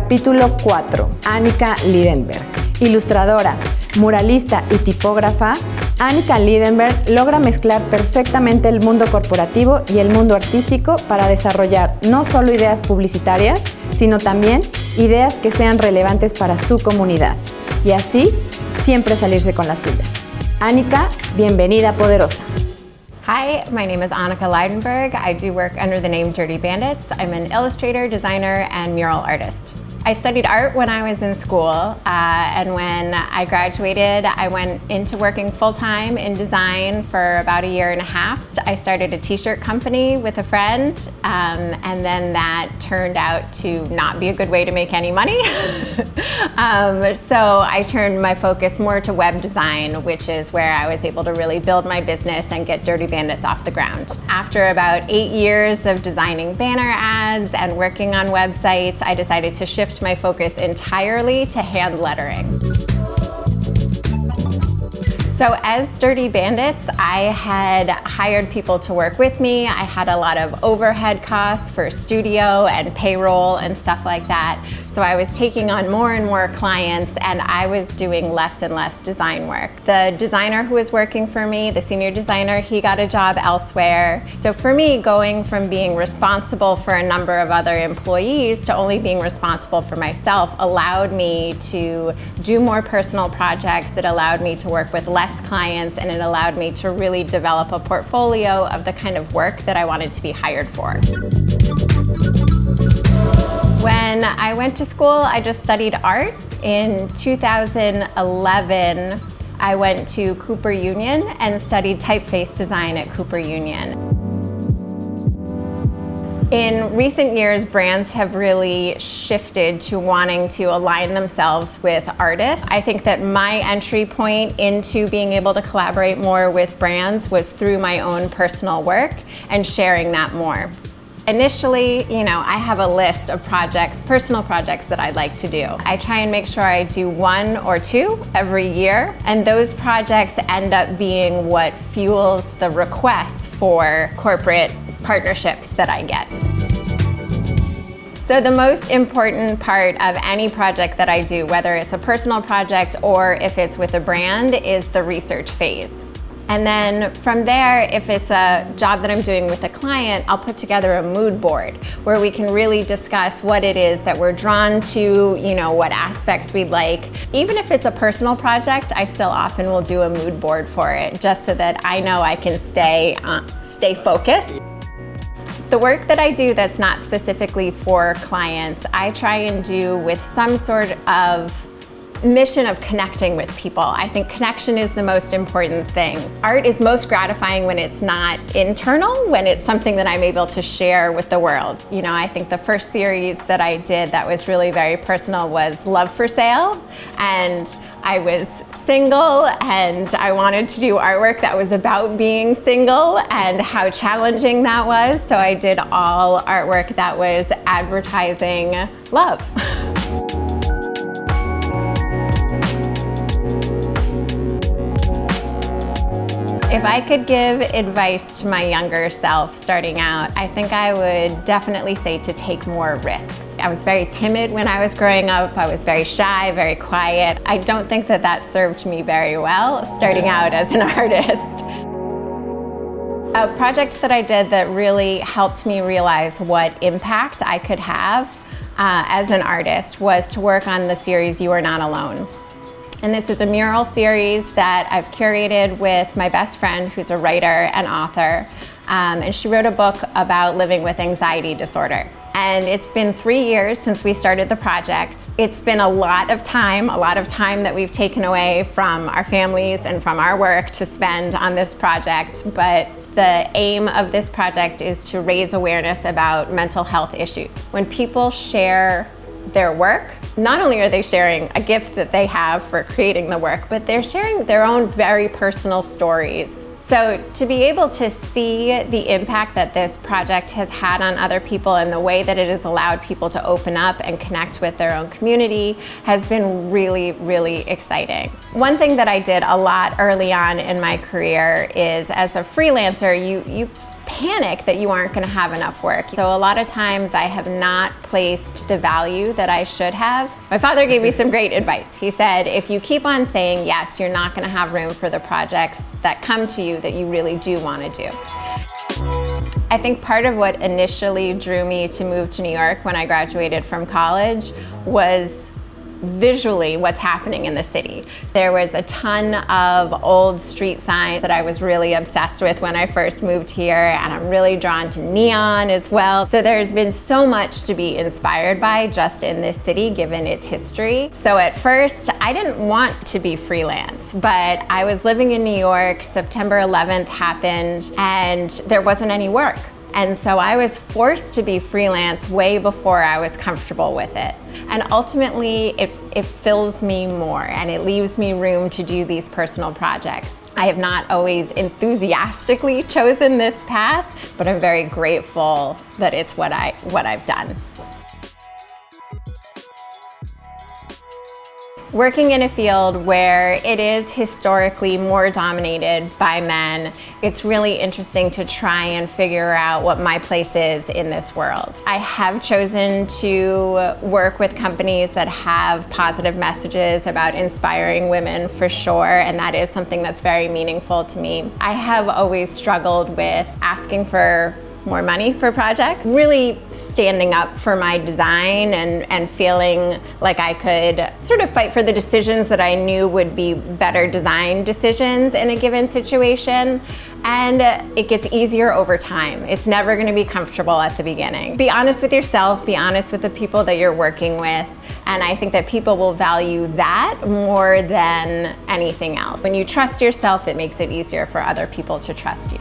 Capítulo 4. Annica Lydenberg. Ilustradora, muralista y tipógrafa, Annica Lydenberg logra mezclar perfectamente el mundo corporativo y el mundo artístico para desarrollar no solo ideas publicitarias, sino también ideas que sean relevantes para su comunidad. Y así, siempre salirse con la suya. Annica, bienvenida a Poderosa. Hi, my name is Annica Lydenberg. I do work under the name Dirty Bandits. I'm an illustrator, designer, and mural artist. I studied art when I was in school, and when I graduated, I went into working full-time in design for about a year and a half. I started a t-shirt company with a friend, and then that turned out to not be a good way to make any money. So I turned my focus more to web design, which is where I was able to really build my business and get Dirty Bandits off the ground. After about 8 years of designing banner ads and working on websites, I decided to shift my focus entirely to hand lettering. So as Dirty Bandits, I had hired people to work with me. I had a lot of overhead costs for studio and payroll and stuff like that. So I was taking on more and more clients, and I was doing less and less design work. The designer who was working for me, the senior designer, he got a job elsewhere. So for me, going from being responsible for a number of other employees to only being responsible for myself allowed me to do more personal projects. It allowed me to work with less clients, and it allowed me to really develop a portfolio of the kind of work that I wanted to be hired for. When I went to school, I just studied art. In 2011, I went to Cooper Union and studied typeface design at Cooper Union. In recent years, brands have really shifted to wanting to align themselves with artists. I think that my entry point into being able to collaborate more with brands was through my own personal work and sharing that more. Initially, I have a list of projects, personal projects that I'd like to do. I try and make sure I do 1 or 2 every year, and those projects end up being what fuels the requests for corporate partnerships that I get. So the most important part of any project that I do, whether it's a personal project or if it's with a brand, is the research phase. And then from there, if it's a job that I'm doing with a client, I'll put together a mood board where we can really discuss what it is that we're drawn to, what aspects we'd like. Even if it's a personal project, I still often will do a mood board for it, just so that I know I can stay focused. The work that I do that's not specifically for clients, I try and do with some sort of mission of connecting with people. I think connection is the most important thing. Art is most gratifying when it's not internal, when it's something that I'm able to share with the world. I think the first series that I did that was really very personal was Love for Sale, and I was single and I wanted to do artwork that was about being single and how challenging that was. So I did all artwork that was advertising love. If I could give advice to my younger self starting out, I think I would definitely say to take more risks. I was very timid when I was growing up. I was very shy, very quiet. I don't think that served me very well starting out as an artist. A project that I did that really helped me realize what impact I could have as an artist was to work on the series You Are Not Alone. And this is a mural series that I've curated with my best friend, who's a writer and author. And she wrote a book about living with anxiety disorder. And it's been 3 years since we started the project. It's been a lot of time that we've taken away from our families and from our work to spend on this project. But the aim of this project is to raise awareness about mental health issues. When people share their work, not only are they sharing a gift that they have for creating the work, but they're sharing their own very personal stories. So to be able to see the impact that this project has had on other people and the way that it has allowed people to open up and connect with their own community has been really, really exciting. One thing that I did a lot early on in my career is, as a freelancer, you panic that you aren't going to have enough work. So a lot of times I have not placed the value that I should have. My father gave me some great advice. He said, if you keep on saying yes, you're not going to have room for the projects that come to you that you really do want to do. I think part of what initially drew me to move to New York when I graduated from college was visually what's happening in the city. There was a ton of old street signs that I was really obsessed with when I first moved here, and I'm really drawn to neon as well. So there's been so much to be inspired by just in this city, given its history. So at first, I didn't want to be freelance, but I was living in New York, September 11th happened, and there wasn't any work. And so I was forced to be freelance way before I was comfortable with it. And ultimately, it fills me more and it leaves me room to do these personal projects. I have not always enthusiastically chosen this path, but I'm very grateful that it's what I've done. Working in a field where it is historically more dominated by men, it's really interesting to try and figure out what my place is in this world. I have chosen to work with companies that have positive messages about inspiring women for sure, and that is something that's very meaningful to me. I have always struggled with asking for more money for projects, really standing up for my design and feeling like I could sort of fight for the decisions that I knew would be better design decisions in a given situation. And it gets easier over time. It's never going to be comfortable at the beginning. Be honest with yourself, be honest with the people that you're working with, and I think that people will value that more than anything else. When you trust yourself, it makes it easier for other people to trust you.